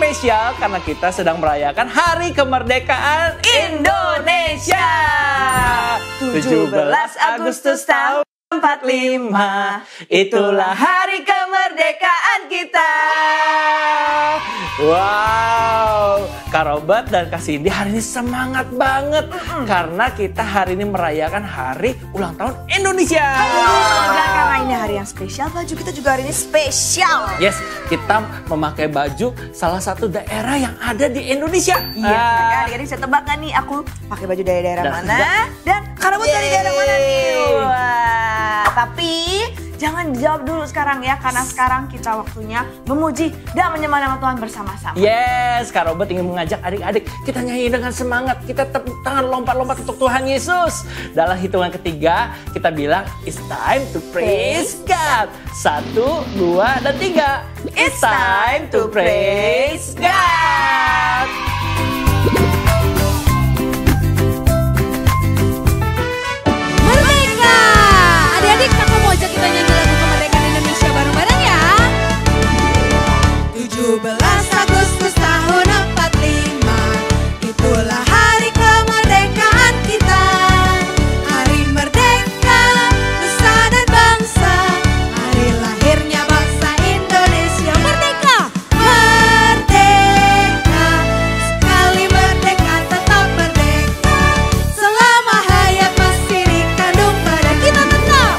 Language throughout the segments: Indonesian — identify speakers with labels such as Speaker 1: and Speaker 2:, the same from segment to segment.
Speaker 1: spesial karena kita sedang merayakan Hari Kemerdekaan Indonesia. 17 Agustus tahun 45, itulah hari kemerdekaan kita. Wow, Kak Robert dan Kak Cindy hari ini semangat banget karena kita hari ini merayakan hari ulang tahun Indonesia.
Speaker 2: Dan karena ini hari yang spesial, baju kita juga hari ini spesial.
Speaker 1: Yes, kita memakai baju salah satu daerah yang ada di Indonesia.
Speaker 2: Iya, jadi saya tebak kan nih aku pakai baju dari daerah mana dan Kak Robert dari daerah mana nih. Wah, tapi jangan dijawab dulu sekarang ya, karena sekarang kita waktunya memuji dan menyembah nama Tuhan bersama-sama.
Speaker 1: Yes, Kak Robert ingin mengajak adik-adik kita nyanyi dengan semangat. Kita tepuk tangan lompat-lompat untuk Tuhan Yesus. Dalam hitungan ketiga kita bilang it's time to praise God. 1, 2, dan 3. It's time to praise God.
Speaker 3: Merdeka! Adik-adik, kakak mau ajak kita nyanyi lagu kemerdekaan Indonesia bareng-bareng ya. 17 Agustus tahun 45, itulah hari kemerdekaan kita. Hari merdeka, nusa dan bangsa, hari lahirnya bangsa Indonesia. Merdeka! Merdeka, sekali merdeka tetap merdeka. Selama hayat masih dikandung pada kita tetap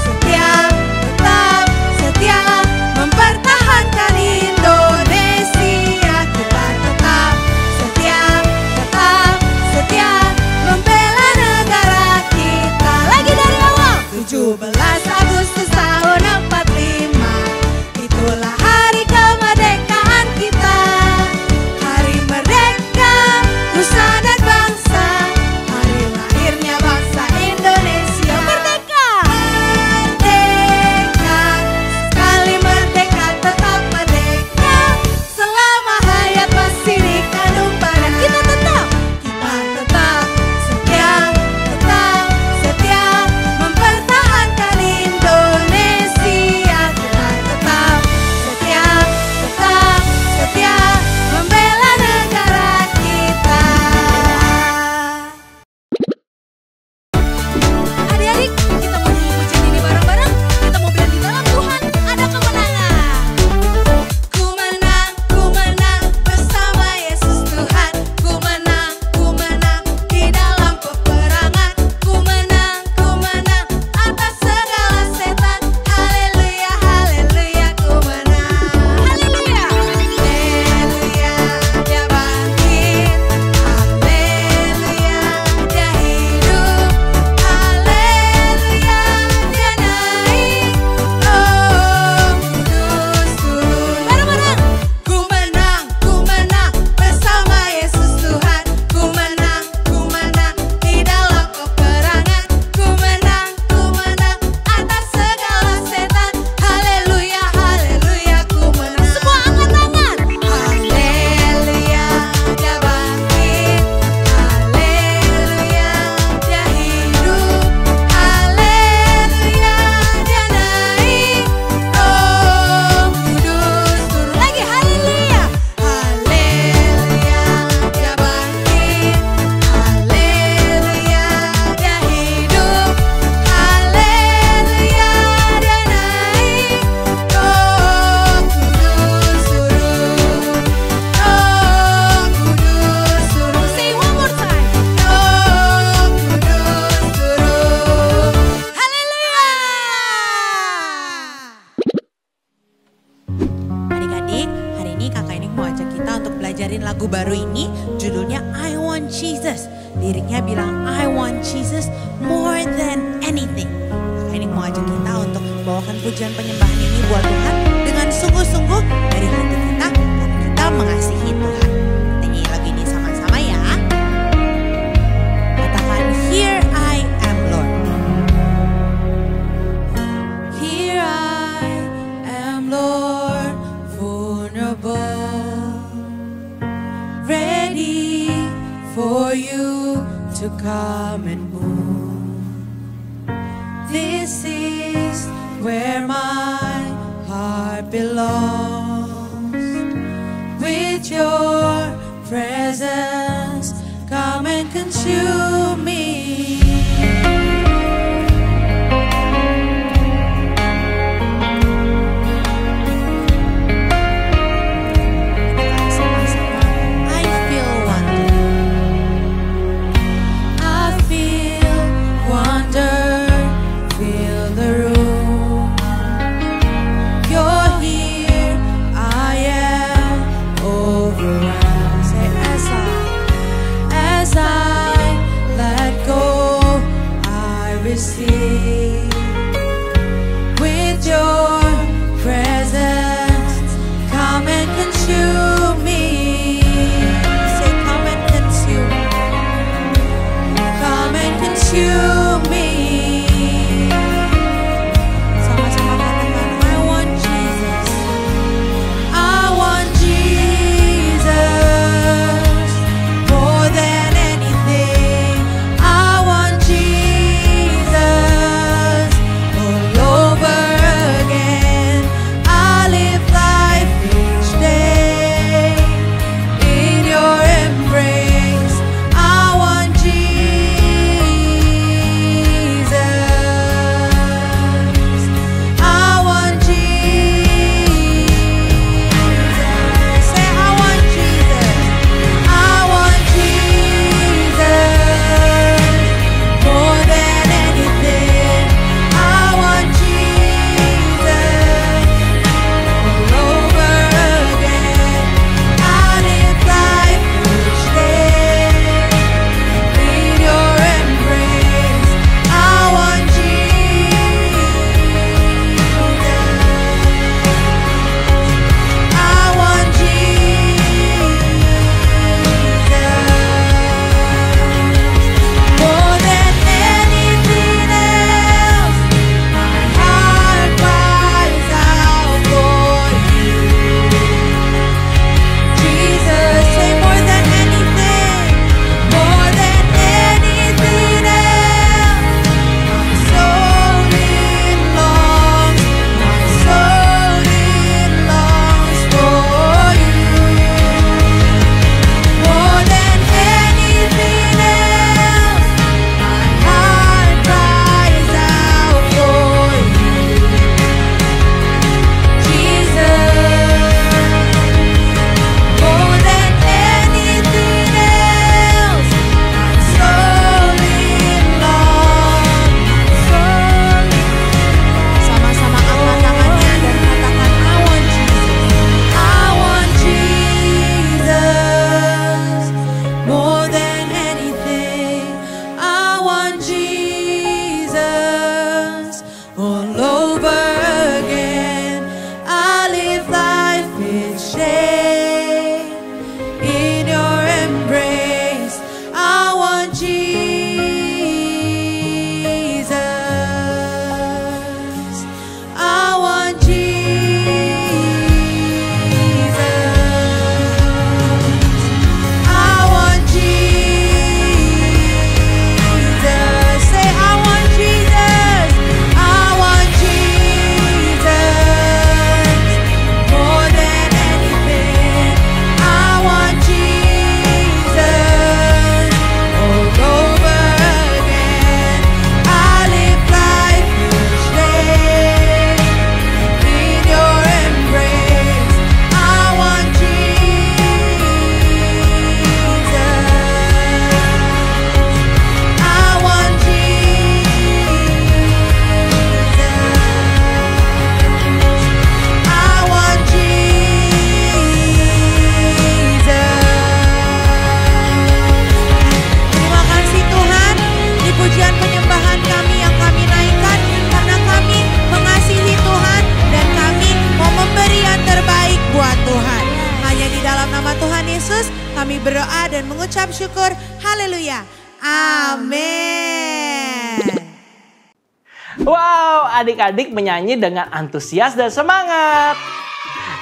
Speaker 3: setia mempertahankan Indonesia. Kita tetap setia membela negara kita. Lagi dari awal. 17 Agustus tahun 45, itulah hari kemerdekaan kita. Hari merdeka, nusa dan bangsa, hari lahirnya bangsa Indonesia. Merdeka! Merdeka, sekali merdeka tetap merdeka. Selama hayat masih dikandung pada kita tetap setia mempertahankan Indonesia. Kita tetap setia membela negara kita. Adik-adik, kita mau nyanyi pujian ini bareng-bareng. Kita mau bilang di dalam Tuhan ada kemenangan. Ku menang bersama Yesus Tuhan. Ku menang di dalam peperangan. Ku menang atas segala setan. Haleluya, haleluya, ku menang. Haleluya, haleluya, dia bangkit. Haleluya, dia hidup. Haleluya, dia naik. Oh, kudus turun. Bareng-bareng. Ku menang bersama Yesus Tuhan. Ku menang di dalam peperangan. Ku menang atas segala setan. Haleluya, haleluya, ku menang. Semua angkat tangan. Haleluya, dia bangkit. Haleluya, dia hidup. Haleluya, dia naik. Oh, kudus turun. Lagi haleluya. Haleluya, dia bangkit. Haleluya, dia hidup. Haleluya, dia naik. Oh, kudus turun. Oh, kudus turun. Say one more time. Oh, kudus turun. Haleluya. Adik-adik, hari ini kakak ini mau ajak kita untuk belajarin lagu baru ini. Judulnya I Want Jesus. Liriknya bilang I want Jesus more than anything. Kakak ini mau ajak kita untuk membawakan pujian penyembahan ini buat Tuhan dengan sungguh-sungguh dari hati kita karena kita mengasihi Tuhan. Kita nyanyi lagu ini sama-sama ya. Katakan Here I am Lord. Here I am Lord, vulnerable, ready for you to come and move. This is where my heart belongs. the room. You're here, I am overwhelmed. Say, as I let go, I receive. With your presence, come and consume me. Say, come and consume. Come and consume me. Sama-sama katakan, I want Jesus. I want Jesus more than anything. I want Jesus all over again. I live life each day in your embrace. I want Jesus. I want Jesus. Say, I want Jesus. I want Jesus more than anything. I want Jesus all over again. I live life each day in your embrace. I want Jesus. I want Jesus more than anything else. My heart cries out for you, Jesus. Say, more than anything, more than anything else. My soul it longs, my soul it longs for you. More than anything else, my heart cries out for you, Jesus. More than anything else, my soul it longs, Sama-sama angkat tangannya dan katakan, I want Jesus. I want Jesus more than anything. I want Jesus all over again. I live life each day in your embrace. I want Jesus. I want Jesus. I want Jesus. Say, I want Jesus. I want Jesus more than anything. I want Jesus all over again. I live life each day in your embrace. I want Jesus. I want Jesus. I want Jesus. Terima kasih Tuhan, di pujian penyembahan kami yang kami naikkan karena kami mengasihi Tuhan dan kami mau memberi yang terbaik buat Tuhan. Hanya di dalam nama Tuhan Yesus kami berdoa dan mengucap syukur. Haleluya. Amin.
Speaker 1: Wow, adik-adik menyanyi dengan antusias dan semangat.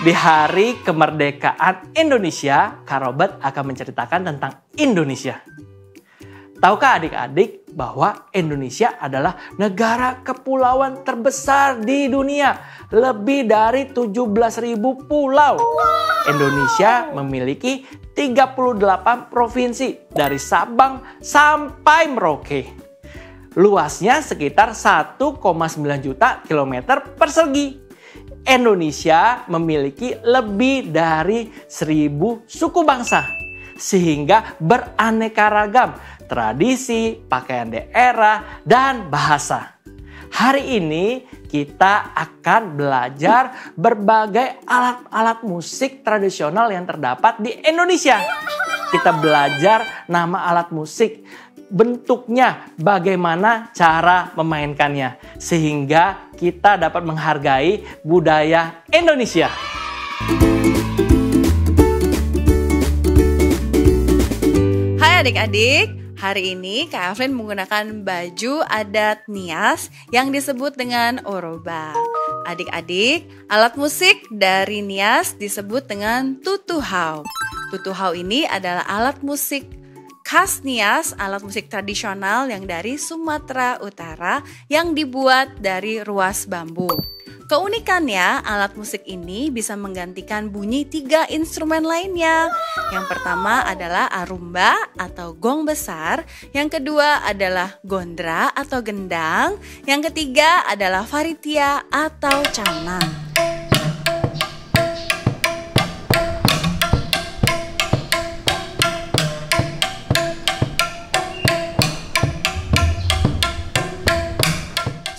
Speaker 1: Di hari kemerdekaan Indonesia, Kak Robert akan menceritakan tentang Indonesia. Tahukah adik-adik bahwa Indonesia adalah negara kepulauan terbesar di dunia? Lebih dari 17.000 pulau. Indonesia memiliki 38 provinsi dari Sabang sampai Merauke. Luasnya sekitar 1,9 juta kilometer persegi. Indonesia memiliki lebih dari 1.000 suku bangsa, sehingga beraneka ragam tradisi, pakaian daerah, dan bahasa. Hari ini kita akan belajar berbagai alat-alat musik tradisional yang terdapat di Indonesia. Kita belajar nama alat musik, bentuknya, bagaimana cara memainkannya. Sehingga kita dapat menghargai budaya Indonesia.
Speaker 2: Hai adik-adik. Hari ini Kak Evelyn menggunakan baju adat Nias yang disebut dengan Oroba. Adik-adik, alat musik dari Nias disebut dengan tutuhau. Tutuhau ini adalah alat musik khas Nias, alat musik tradisional yang dari Sumatera Utara yang dibuat dari ruas bambu. Keunikannya, alat musik ini bisa menggantikan bunyi 3 instrumen lainnya. Yang pertama adalah arumba atau gong besar, yang kedua adalah gondra atau gendang, yang ketiga adalah faritia atau canang.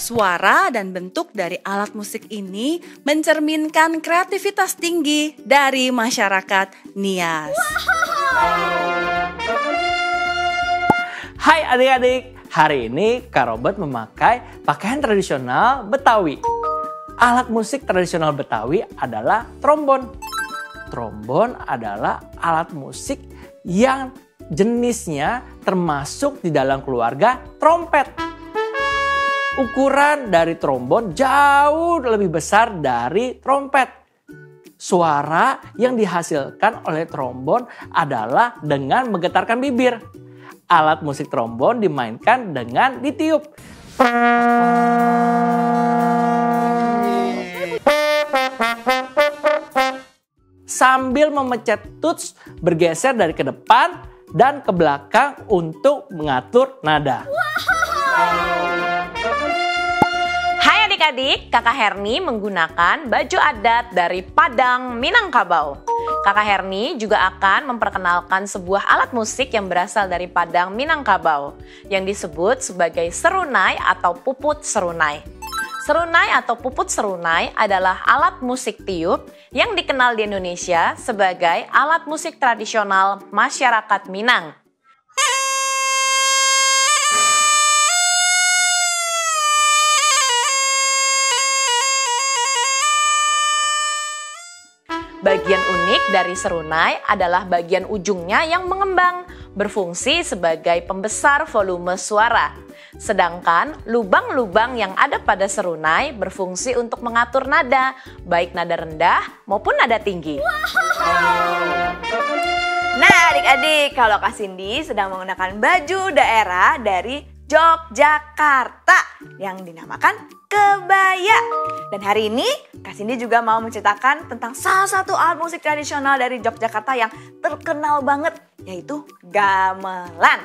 Speaker 2: Suara dan bentuk dari alat musik ini mencerminkan kreativitas tinggi dari masyarakat Nias.
Speaker 1: Hai adik-adik, hari ini Kak Robert memakai pakaian tradisional Betawi. Alat musik tradisional Betawi adalah trombon. Trombon adalah alat musik yang jenisnya termasuk di dalam keluarga trompet. Ukuran dari trombon jauh lebih besar dari trompet. Suara yang dihasilkan oleh trombon adalah dengan menggetarkan bibir. Alat musik trombon dimainkan dengan ditiup. Sambil memencet tuts bergeser dari ke depan dan ke belakang untuk mengatur nada.
Speaker 4: Adik-adik, Kakak Herni menggunakan baju adat dari Padang Minangkabau. Kakak Herni juga akan memperkenalkan sebuah alat musik yang berasal dari Padang Minangkabau yang disebut sebagai serunai atau puput serunai. Serunai atau puput serunai adalah alat musik tiup yang dikenal di Indonesia sebagai alat musik tradisional masyarakat Minang. Bagian unik dari serunai adalah bagian ujungnya yang mengembang, berfungsi sebagai pembesar volume suara. Sedangkan lubang-lubang yang ada pada serunai berfungsi untuk mengatur nada, baik nada rendah maupun nada tinggi.
Speaker 2: Nah adik-adik, kalau Kak Cindy sedang menggunakan baju daerah dari Yogyakarta yang dinamakan kebaya. Dan hari ini Kak Cindy juga mau menceritakan tentang salah satu alat musik tradisional dari Yogyakarta yang terkenal banget, yaitu gamelan.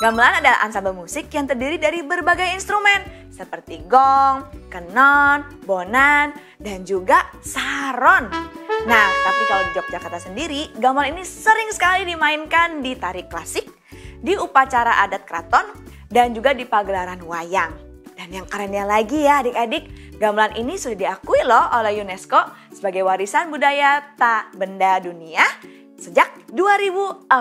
Speaker 2: Gamelan adalah ansambel musik yang terdiri dari berbagai instrumen seperti gong, kenon, bonan, dan juga saron. Nah, tapi kalau di Yogyakarta sendiri, gamelan ini sering sekali dimainkan di tari klasik, di upacara adat keraton, dan juga di pagelaran wayang. Dan yang kerennya lagi ya adik-adik, gamelan ini sudah diakui loh oleh UNESCO sebagai warisan budaya tak benda dunia sejak 2014.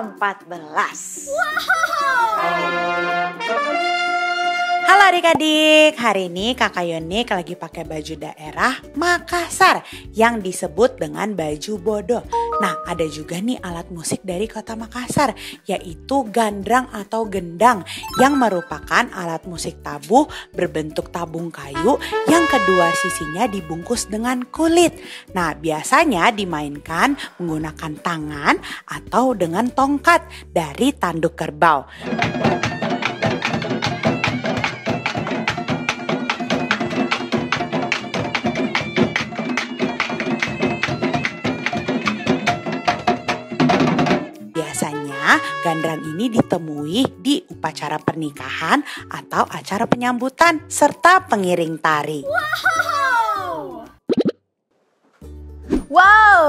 Speaker 3: Halo adik-adik, hari ini Kakak Yonik lagi pakai baju daerah Makassar yang disebut dengan baju bodo. Nah, ada juga nih alat musik dari kota Makassar, yaitu gandrang atau gendang yang merupakan alat musik tabuh berbentuk tabung kayu yang kedua sisinya dibungkus dengan kulit. Nah, biasanya dimainkan menggunakan tangan atau dengan tongkat dari tanduk kerbau. Gandrang ini ditemui di upacara pernikahan atau acara penyambutan serta pengiring tari.
Speaker 2: Wow.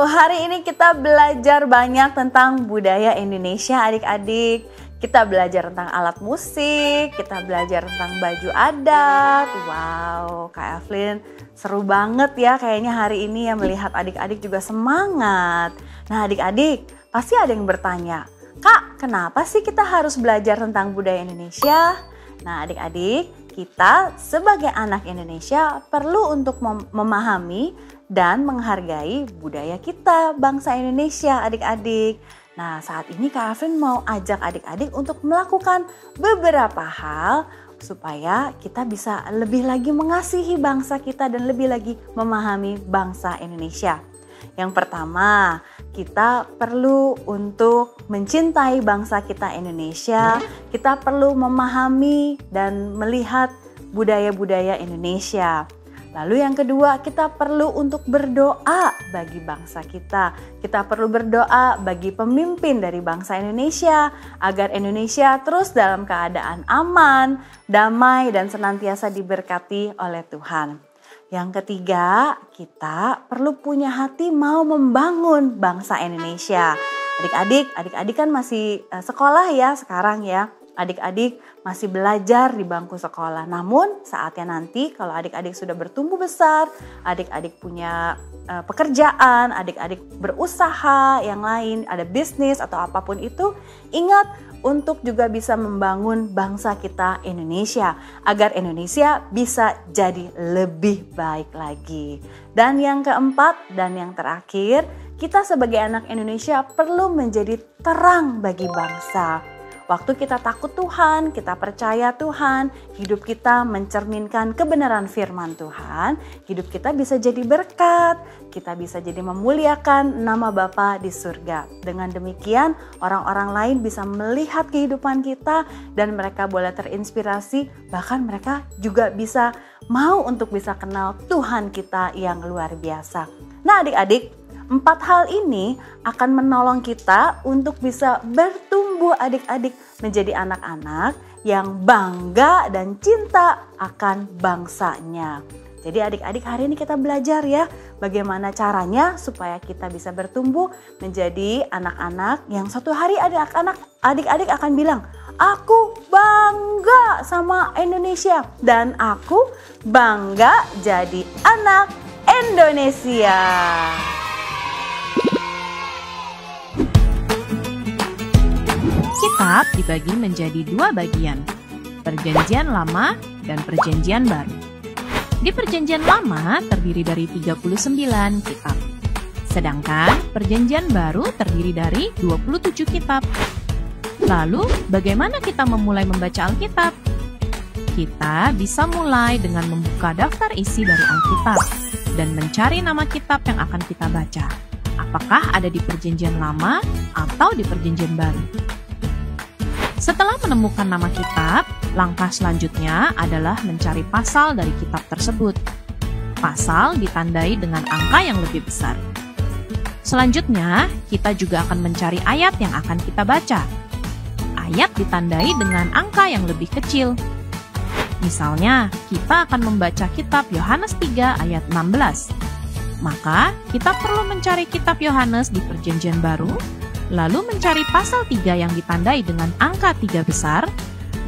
Speaker 2: Wow, hari ini kita belajar banyak tentang budaya Indonesia adik-adik. Kita belajar tentang alat musik, kita belajar tentang baju adat. Wow, Kak Evelyn seru banget ya kayaknya hari ini ya, melihat adik-adik juga semangat. Nah adik-adik pasti ada yang bertanya, Kak kenapa sih kita harus belajar tentang budaya Indonesia? Nah adik-adik, kita sebagai anak Indonesia perlu untuk memahami dan menghargai budaya kita, bangsa Indonesia adik-adik. Nah saat ini Kak Evelyn mau ajak adik-adik untuk melakukan beberapa hal supaya kita bisa lebih lagi mengasihi bangsa kita dan lebih lagi memahami bangsa Indonesia. Yang pertama, kita perlu untuk mencintai bangsa kita Indonesia. Kita perlu memahami dan melihat budaya-budaya Indonesia. Lalu yang kedua, kita perlu untuk berdoa bagi bangsa kita. Kita perlu berdoa bagi pemimpin dari bangsa Indonesia agar Indonesia terus dalam keadaan aman, damai dan senantiasa diberkati oleh Tuhan. Yang ketiga, kita perlu punya hati mau membangun bangsa Indonesia. Adik-adik kan masih sekolah ya sekarang ya. Adik-adik masih belajar di bangku sekolah. Namun saatnya nanti kalau adik-adik sudah bertumbuh besar, adik-adik punya pekerjaan, adik-adik berusaha yang lain, ada bisnis atau apapun itu, ingat untuk juga bisa membangun bangsa kita Indonesia agar Indonesia bisa jadi lebih baik lagi. Dan yang keempat dan yang terakhir, kita sebagai anak Indonesia perlu menjadi terang bagi bangsa. Waktu kita takut Tuhan, kita percaya Tuhan, hidup kita mencerminkan kebenaran firman Tuhan, hidup kita bisa jadi berkat, kita bisa jadi memuliakan nama Bapa di surga. Dengan demikian, orang-orang lain bisa melihat kehidupan kita dan mereka boleh terinspirasi, bahkan mereka juga bisa mau untuk bisa kenal Tuhan kita yang luar biasa. Nah adik-adik, 4 hal ini akan menolong kita untuk bisa bertumbuh adik-adik menjadi anak-anak yang bangga dan cinta akan bangsanya. Jadi adik-adik hari ini kita belajar ya bagaimana caranya supaya kita bisa bertumbuh menjadi anak-anak yang suatu hari adik-adik akan bilang, aku bangga sama Indonesia dan aku bangga jadi anak Indonesia.
Speaker 4: Kitab dibagi menjadi 2 bagian, Perjanjian Lama dan Perjanjian Baru. Di Perjanjian Lama terdiri dari 39 kitab, sedangkan Perjanjian Baru terdiri dari 27 kitab. Lalu, bagaimana kita memulai membaca Alkitab? Kita bisa mulai dengan membuka daftar isi dari Alkitab dan mencari nama kitab yang akan kita baca. Apakah ada di Perjanjian Lama atau di Perjanjian Baru? Setelah menemukan nama kitab, langkah selanjutnya adalah mencari pasal dari kitab tersebut. Pasal ditandai dengan angka yang lebih besar. Selanjutnya, kita juga akan mencari ayat yang akan kita baca. Ayat ditandai dengan angka yang lebih kecil. Misalnya, kita akan membaca kitab Yohanes 3 ayat 16. Maka, kita perlu mencari kitab Yohanes di Perjanjian Baru, lalu mencari pasal 3 yang ditandai dengan angka 3 besar,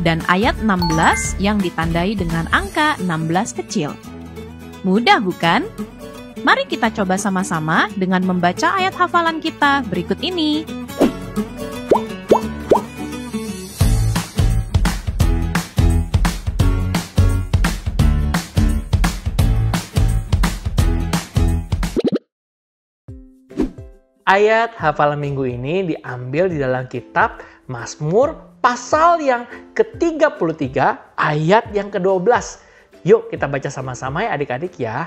Speaker 4: dan ayat 16 yang ditandai dengan angka 16 kecil. Mudah bukan? Mari kita coba sama-sama dengan membaca ayat hafalan kita berikut ini.
Speaker 1: Ayat hafalan minggu ini diambil di dalam kitab Mazmur pasal yang ke-33 ayat yang ke-12. Yuk kita baca sama-sama ya adik-adik ya.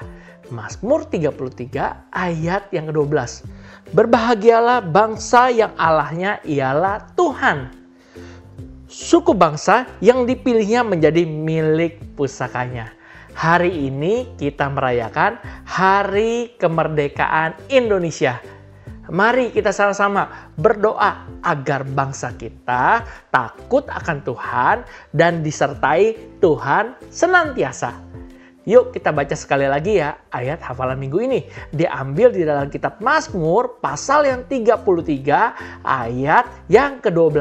Speaker 1: Mazmur 33 ayat yang ke-12. Berbahagialah bangsa yang Allahnya ialah Tuhan. Suku bangsa yang dipilihnya menjadi milik pusakanya. Hari ini kita merayakan Hari Kemerdekaan Indonesia. Mari kita sama-sama berdoa agar bangsa kita takut akan Tuhan dan disertai Tuhan senantiasa. Yuk kita baca sekali lagi ya ayat hafalan minggu ini. Diambil di dalam kitab Mazmur pasal yang 33 ayat yang ke-12.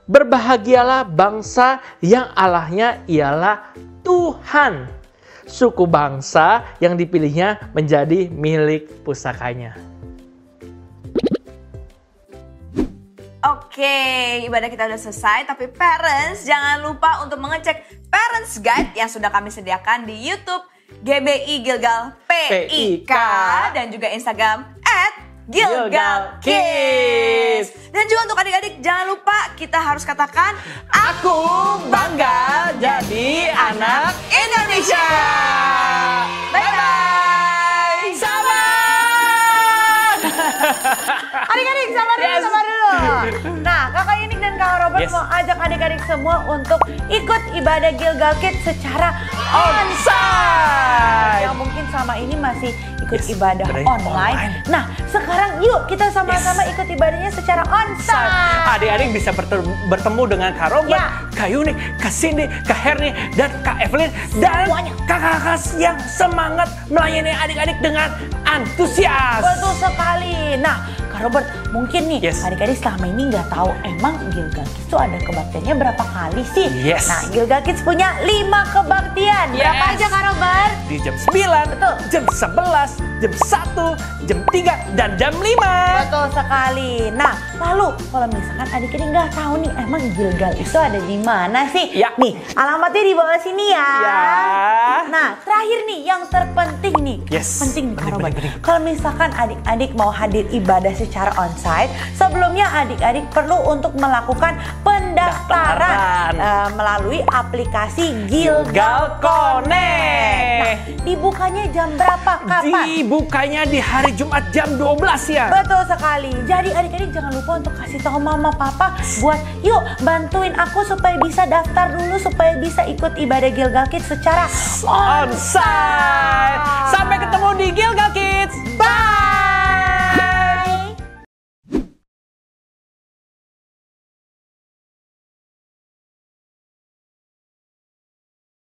Speaker 1: Berbahagialah bangsa yang Allahnya ialah Tuhan. Suku bangsa yang dipilihnya menjadi milik pusakanya.
Speaker 2: Oke, ibadah kita udah selesai, tapi parents jangan lupa untuk mengecek Parents Guide yang sudah kami sediakan di YouTube GBI Gilgal PIK dan juga Instagram @GilgalKids. Dan juga untuk adik-adik jangan lupa kita harus katakan
Speaker 1: Aku bangga jadi anak Indonesia.
Speaker 2: Bye-bye.
Speaker 1: Selamat.
Speaker 2: Adik-adik sabar dulu,
Speaker 1: Yes.
Speaker 2: sabar dulu. Nah, Kakak Inik dan Kakak Robert
Speaker 1: Yes.
Speaker 2: mau ajak adik-adik semua untuk ikut ibadah Gilgal Kids secara onsite. Yang mungkin selama ini masih ikut
Speaker 1: Yes,
Speaker 2: ibadah
Speaker 1: ibadahnya
Speaker 2: online.
Speaker 1: online.
Speaker 2: Nah, sekarang yuk kita sama-sama ikut ibadahnya secara onsite.
Speaker 1: Adik-adik bisa bertemu dengan Kak Robert,
Speaker 2: Ya.
Speaker 1: Kak Yuni, Kak Cindy, Kak Herni, dan Kak Evelyn. Dan
Speaker 2: Semuanya.
Speaker 1: kakak-kakak yang semangat melayani adik-adik dengan antusias.
Speaker 2: Betul sekali. Nah, Kak Robert, mungkin nih
Speaker 1: Yes.
Speaker 2: adik-adik selama ini nggak tahu emang Gilgal Kids itu ada kebaktiannya berapa kali sih?
Speaker 1: Yes.
Speaker 2: Nah, Gilgal Kids punya 5 kebaktian. Berapa
Speaker 1: Yes.
Speaker 2: aja Kak Robert?
Speaker 1: Di jam 9,
Speaker 2: Betul.
Speaker 1: jam 11, jam 1, jam 3, dan jam 5.
Speaker 2: Betul sekali. Nah, lalu kalau misalkan adik-adik nggak tahu nih emang Gilgal itu ada di mana sih?
Speaker 1: Ya.
Speaker 2: Nih, alamatnya di bawah sini ya.
Speaker 1: Ya.
Speaker 2: Nah, terakhir nih yang terpenting nih.
Speaker 1: Yes.
Speaker 2: Penting nih Kak
Speaker 1: Penting,
Speaker 2: Robert.
Speaker 1: penting.
Speaker 2: Kalau misalkan adik-adik mau hadir ibadah secara onsite, sebelumnya adik-adik perlu untuk melakukan pendaftaran melalui aplikasi Gilgal Connect. Nah, dibukanya jam berapa? Kapan?
Speaker 1: Dibukanya di hari Jumat jam 12 ya.
Speaker 2: Betul sekali. Jadi adik-adik jangan lupa untuk kasih tahu mama papa buat yuk bantuin aku supaya bisa daftar dulu supaya bisa ikut ibadah Gilgal Kids secara
Speaker 1: Onsite. Sampai ketemu di Gilgal